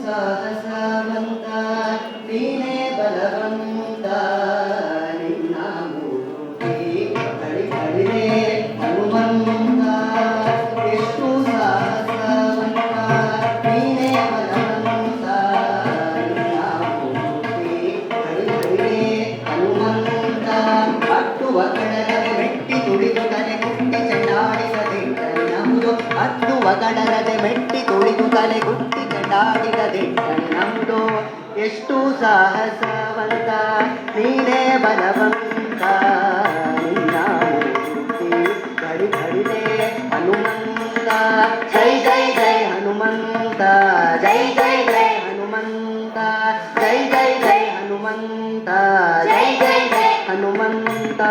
ಸಾಹಸವಂತ ನೀನೇ ಬಲವಂತ ನಿನ್ನ ಮೂರ್ತಿ ಕಡಿ ಕಡಿದೆ ಹನುಮಂತ ಎಷ್ಟು ಸಾಹಸವಂತ ನೀನೇ ಬಲವಂತ ನಿನ್ನ ಮೂರ್ತಿ ಕಡಿ ಕಡಿದೆ ಹನುಮಂತ ಅಟ್ಟುವ ಕಡಲರೆ ಮೆಟ್ಟಿ ತುಳಿದು ತಲೆ ಕುಟ್ಟಿ ಚೆಂಡಾಡಿಸದೆ ನಮ್ಮದು ಅಟ್ಟುವ ಕಡಲರೆ ಮೆಟ್ಟಿ ತುಳಿದು ತಲೆ ಕುಟ್ಟಿ ಚೆಂಡಾಡಿಸದೆ ನಮ್ಮದು ಎಷ್ಟು ಸಾಹಸವಂತ ನೀನೇ ಬಲವಂತ ನಿನ್ನ ಮೂರ್ತಿ ಕಡಿ ಕಡಿದೆ ಹನುಮಂತ ಜೈ ಜೈ ಜೈ ಹನುಮಂತ ಜೈ ಜೈ ಜೈ ಹನುಮಂತ ಜೈ ಜೈ ಜೈ ಹನುಮಂತ ಜೈ ಜೈ ಜೈ ಹನುಮಂತ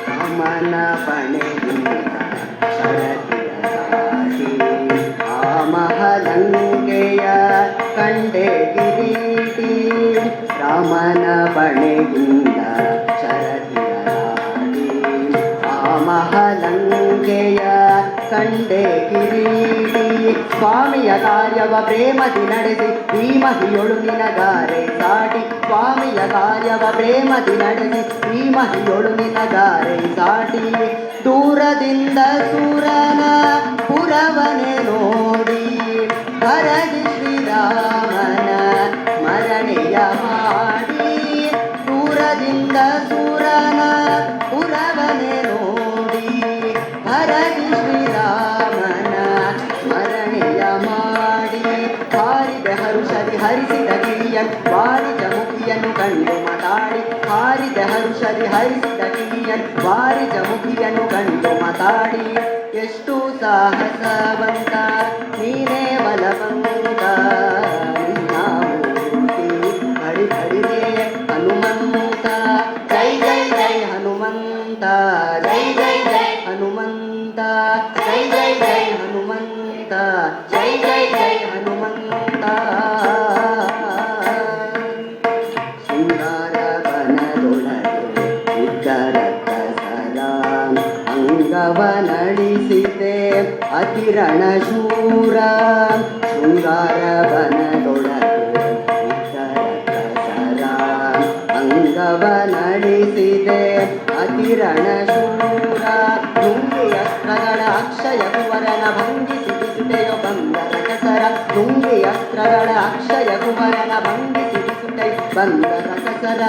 ರಾಮನ ಪಣೆಯಿಂದ ಶರದಿಯ ದಾಟಿ ಆ ಮಹಲಂಕೆಯ ಕಂಡೆ ಕಿರೀಟಿ ರಾಮನ ಪಣೆಯಿಂದ ಶರದಿಯ ದಾಟಿ ಆ ಮಹಲಂಕೆಯ ಕಂಡೆ ಕಿರೀಟಿ ಸ್ವಾಮಿಯ ಕಾರ್ಯವ ಪ್ರೇಮದಿ ನಡೆಸಿ ಈ ಮಹಿಯೊಳು ನಿನಗಾರೆ ಸಾಟಿ ಸ್ವಾಮಿಯ ಕಾರ್ಯವ ಪ್ರೇಮದಿ ನಡೆಸಿ ಈ ಮಹಿಯೊಳು ನಿನಗಾರೆ ಸಾಟಿ ದೂರದಿಂದ ಸೂರನ ಪುರವನೆ ನೋಡಿ ಹರದಿ ಶ್ರೀರಾಮನ ಸ್ಮರಣೆಯ ಮಾಡಿ ದೂರದಿಂದ ಸೂರನ ಪುರವನೆ ನೋಡಿ ಹರದಿ ಶ್ರೀರಾಮನ ಸ್ಮರಣೆಯ ಮಾಡಿ ಹಾರಿದ ಹರುಷದಿ ಹರಿಸಿದ ಕಿರಿಯನ್ ವಾರಿಜ ಮುಖಿಯನ್ನು ಕಂಡು ಮಾತಾಡಿ ಹಾರಿದ ಹರುಷದಿ ಹರಿಸಿದ ಕಿರಿಯನ್ ವಾರಿಜ ಮುಖಿಯನ್ನು ಕಂಡು ಮಾತಾಡಿ ಎಷ್ಟು ಸಾಹಸವಂತ ನೀನೇ ಬಲವಂತ ನಿನ್ನ ಮೂರ್ತಿ ಕಡಿ ಕಡಿದೆ ಹನುಮಂತ ಜೈ ಜೈ ಜೈ ಹನುಮಂತ ಜೈ ಜೈ ಜೈ ಹನುಮಂತ ಜೈ ಜೈ ಜೈ ಹನುಮಂತ ಜೈ ಜೈ ಜೈ ಹನುಮಂತ ಶೃಂಗಾರ ಬನದೊಳಗೆ ಉದ್ದರಕ್ಕ ಸಲಾಂ ಅಂಗವನಳಿಸಿದೆ ಅತಿರಣ ಶೂರ ಶೃಂಗಾರ ಬನದೊಳಗೆ ಉದ್ದರಕ್ಕ ಸಲಾಂ ಅಂಗವನಳಿಸಿದೆ ಅತಿರಣ ಶೂರ ನುಂಗಿ ಅಸ್ತ್ರಗಳ ಅಕ್ಷಯ ಕುವರನ ಭಂಗಿಸಿ ಬಿಸುಟೆಯೋ ಬಂದರ ಕಸರ ನುಂಗಿ ಅಸ್ತ್ರಗಳ ಅಕ್ಷಯ ಕುವರನ ಭಂಗಿಸಿ ಬಿಸುಟೈ ಬಂದರ ಕಸರ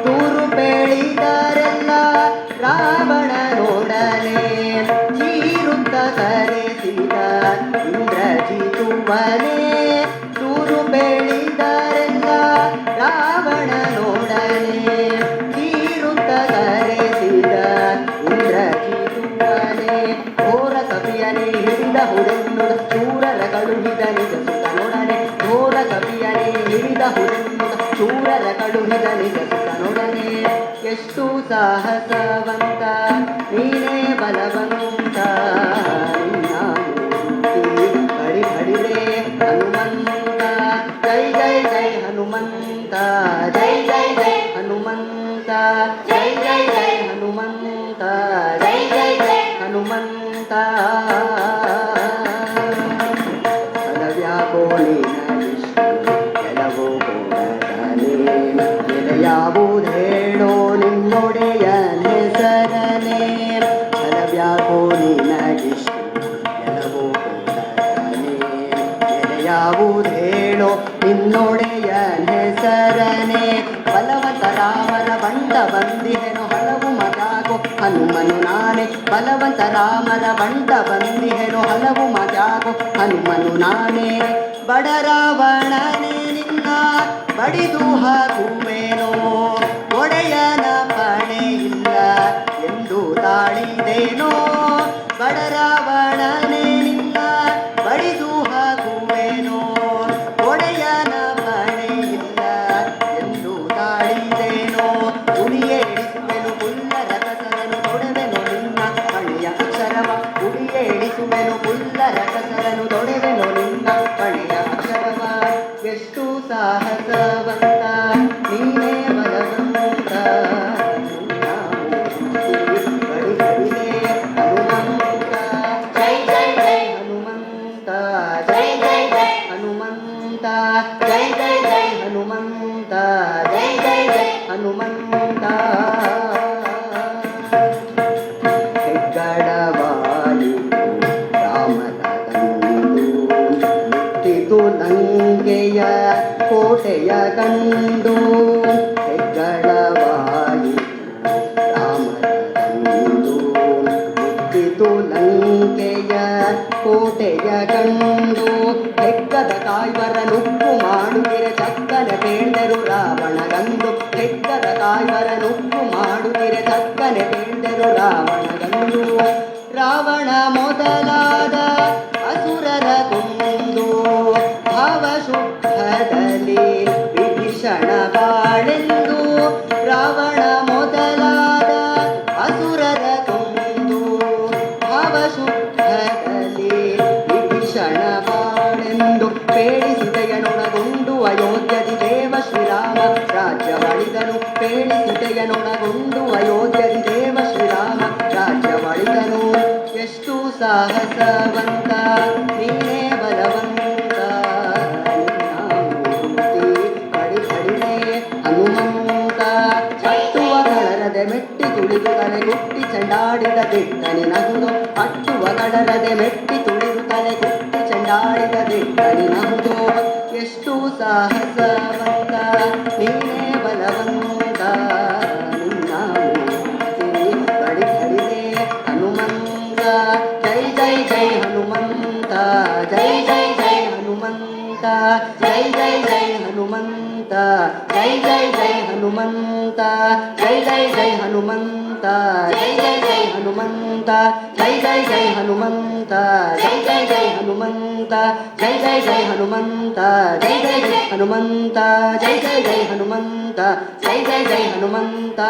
ದೂರು ಬೇಳಿದರೆಲ್ಲ ರಾವಣನೊಡನೆ ಚೀರುತ್ತ ಕರೆಸಿದ ಇಂದ್ರಜಿತುವನೇ ದೂರು ಬೇಳಿದರೆಲ್ಲ ರಾವಣನೊಡನೆ ಚೀರುತ್ತ ಕರೆಸಿದ ಇಂದ್ರಜಿತುವನೇ ಘೋರ ಕಪಿಯನೇ ಹಿಡಿದ ಹುಡೆನ್ನುಡ ಚೂರರ ಕಳುಹಿದ ನಿಜ ಸುತನೊಡನೆ ಘೋರ ಕಪಿಯನೇ ಹಿಡಿದ ಹುಡೆನ್ನುಡ ಚೂರರ ಕಳುಹಿದ ನಿಜ ಸುತನೊಡನೆ ಎಷ್ಟು ಸಾಹಸವಂತ ನೀನೇ ಬಲವಂತ ನಿನ್ನ ಮೂರ್ತಿ ಕಡಿ ಕಡಿದೆ ಹನುಮಂತ ಜೈ ಜೈ ಜೈ ಹನುಮಂತ ಜೈ ಜೈ ಜೈ ಹನುಮಂತ ಜೈ ಜೈ ಜೈ ಹನುಮಂತ ಜೈ ಜೈ ಜೈ ಹನುಮಂತ ಸದವ್ಯಾಪೋ ನೀನ ವಿಷ್ಣು ಕೆಲವೋ ಗೋಡನೆ ಎಲೆಯಾವುದೇಳೋ ನಿನ್ನೊಡೆಯ ಹೆಸರನೆ ಸದವ್ಯಾಪೋ ನೀನ ವಿಷ್ಣು ಕೆಲವೋ ಗೋಡನೆ ಎಲೆಯಾವುದೇಳೋ ನಿನ್ನೊಡೆಯ ಹೆಸರನೆ ಬಲವಂತ ರಾಮರ ಬಂಡ ಬಂದಿಹೆನು ಹಲವು ಮಜಾಗೋ ಹನುಮನು ನಾನೇ ಬಲವಂತ ರಾಮರ ಬಂಡ ಬಂದಿಹೆನು ಹಲವು ಮಜಾಗೋ ಹನುಮನು ನಾನೇ ಬಡ ರಾವಣನೇ ನಿನ್ನ ಬಡಿದು ಹಾಕುವೆನೋ ಒಡೆಯನ ಪಣೆ ಇಲ್ಲ ಎಂದು ತಾಳಿದೇನೋ ಬಡ ರಾವಣನೇ ನಿನ್ನ ಬಡಿದು ಹಾಕುವೆನೋ ಒಡೆಯನ ಪಣೆ ಇಲ್ಲ ಎಂದು ತಾಳಿದೇನೋ ಉಳಿಯೇಳಿಸುವೆನು ಪುಲ್ಲರ ಕಸರನು ತೊಡೆವೆನು ನಿನ್ನ ಪಣಿಯ ಅಕ್ಷರವ ಉಳಿಯೇಳಿಸುವೆನು ಪುಲ್ಲರ ಕಸರನು ತೊಡೆವೆನು ನಿನ್ನ ಪಣಿಯ ಅಕ್ಷರವ ಎಷ್ಟು ಸಾಹಸವಂತ ನೀನೇ ಬಲವಂತ ಕಡಿ ಕಡಿದೆ ಹನುಮಂತ ಜೈ ಜೈ ಜೈ ಹನುಮಂತ ಜೈ ಜೈ ಜೈ ಹನುಮಂತ ಜೈ ಜೈ ಜೈ ಹನುಮಂತ ಹೆಗ್ಗಡವಾಯಿತು ರಾಮನ ಕಂಡು ಮುಟ್ಟಿತು ಲಂಕೆಯ ಕೋಟೆಯ ಕಂಡು ಹೆಗ್ಗಡವಾಯಿತು ರಾಮನ ಕಂಡು ಮುಟ್ಟಿತು ಲಂಕೆಯ ಕೋಟೆಯ ಕಂಡು ಹೆಗ್ಗದ ಕಾಯ್ವರ ನುಪ್ಪು ಮಾಡುತ್ತಿರೆ ಚಕ್ಕನೆ ಬೇಂದರು ರಾವಣ ಗಂಡು ಹೆಗ್ಗದ ಕಾಯ್ವರ ನುಪ್ಪು ಮಾಡುತ್ತಿರೆ ಚಕ್ಕನೆ ಬೇಂದರು ರಾವಣ ಗಂಡು ರಾವಣ ಮೊದಲಾದ ಅಸುರರ ಕೊಂದು ಭಾವಶುದ್ಧದಲ್ಲಿ ವಿಭೀಷಣ ಬಾಳೆಂದು ರಾವಣ ಮೊದಲಾದ ಅಸುರರ ಕೊಂದು ಭಾವಶುದ್ಧದಲ್ಲಿ ವಿಭೀಷಣ ಬಾಳೆಂದು ಪೇಳಿಸಿದೆಯನೊಳಗೊಂಡು ಅಯೋಧ್ಯದಿ ದೇವ ಶ್ರೀರಾಮ ರಾಜ್ಯವಳಿದನು ಪೇಳಿಸಿದೆಯನೊಳಗೊಂಡು ಅಯೋಧ್ಯದಿ ದೇವ ಶ್ರೀರಾಮ ರಾಜ್ಯವಳಿದನು ಎಷ್ಟು ಸಾಹಸವಂತ ನೀನೇ ಬಲವಂತ ಕಡಿ ಕಡಿಮೆ ಹನುಮಂತ ಚಟ್ಟುವ ಕಳರದೆ ಮೆಟ್ಟಿ ತುಳಿದು ತಲೆಗುಟ್ಟಿ ಚೆಂಡಾಡಿದ ದಿಟ್ಟನಿ ನಗುದು ಅಟ್ಟುವ ಕಡರದೆ ಮೆಟ್ಟಿ ತುಳಿದು ತಲೆಗುಟ್ಟಿ ಚೆಂಡಾಡಿದ ದಿಟ್ಟನಿ ನಗುದು ಎಷ್ಟು ಸಾಹಸವಂತ ನೀನೇ ಬಲವಂತ ನಿನ್ನ ಕಡಿ ಕಡಿಮೆ ಹನುಮಂತ ಜೈ ಜೈ ಜೈ ಹನುಮಂತ ಜೈ ಜೈ ಜೈ ಹನುಮಂತ ಜೈ ಜೈ ಜೈ ಹನುಮಂತ ಜೈ ಜೈ ಜೈ ಹನುಮಂತ ಜೈ ಜೈ ಜೈ ಹನುಮಂತ ಜೈ ಜೈ ಜೈ ಹನುಮಂತ ಜೈ ಜೈ ಜೈ ಹನುಮಂತ ಜೈ ಜೈ ಜೈ ಹನುಮಂತ ಜೈ ಜೈ ಜೈ ಹನುಮಂತ ಜೈ ಜೈ ಜೈ ಹನುಮಂತ ಜೈ ಜೈ ಜೈ ಹನುಮಂತ ಜೈ ಜೈ ಜೈ ಹನುಮಂತ